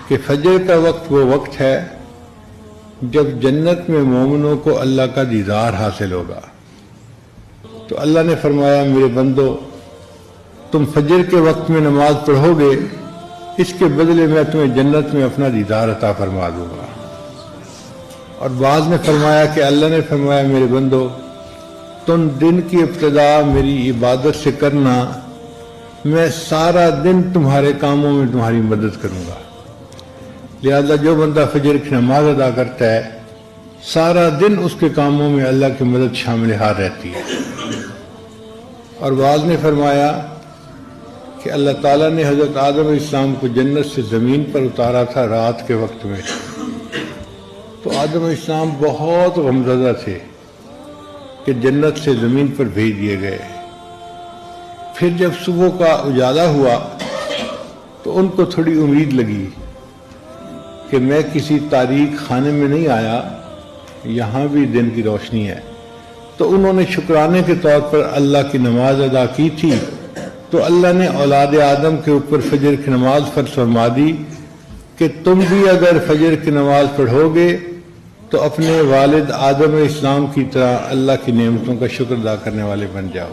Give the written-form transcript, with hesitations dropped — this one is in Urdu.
کہ فجر کا وقت وہ وقت ہے جب جنت میں مومنوں کو اللہ کا دیدار حاصل ہوگا۔ تو اللہ نے فرمایا میرے بندو تم فجر کے وقت میں نماز پڑھو گے، اس کے بدلے میں تمہیں جنت میں اپنا دیدار عطا فرما دوں گا۔ اور بعض نے فرمایا کہ اللہ نے فرمایا میرے بندو تم دن کی ابتدا میری عبادت سے کرنا، میں سارا دن تمہارے کاموں میں تمہاری مدد کروں گا۔ لہذا جو بندہ فجر کی نماز ادا کرتا ہے سارا دن اس کے کاموں میں اللہ کی مدد شامل حال رہتی ہے۔ اور بعض نے فرمایا کہ اللہ تعالیٰ نے حضرت آدم علیہ السلام کو جنت سے زمین پر اتارا تھا رات کے وقت میں، تو آدم علیہ السلام بہت غمزدہ تھے کہ جنت سے زمین پر بھیج دیے گئے۔ پھر جب صبح کا اجالا ہوا تو ان کو تھوڑی امید لگی کہ میں کسی تاریک خانے میں نہیں آیا، یہاں بھی دن کی روشنی ہے۔ تو انہوں نے شکرانے کے طور پر اللہ کی نماز ادا کی تھی، تو اللہ نے اولاد آدم کے اوپر فجر کی نماز فرض فرما دی کہ تم بھی اگر فجر کی نماز پڑھو گے تو اپنے والد آدم علیہ السلام کی طرح اللہ کی نعمتوں کا شکر ادا کرنے والے بن جاؤ۔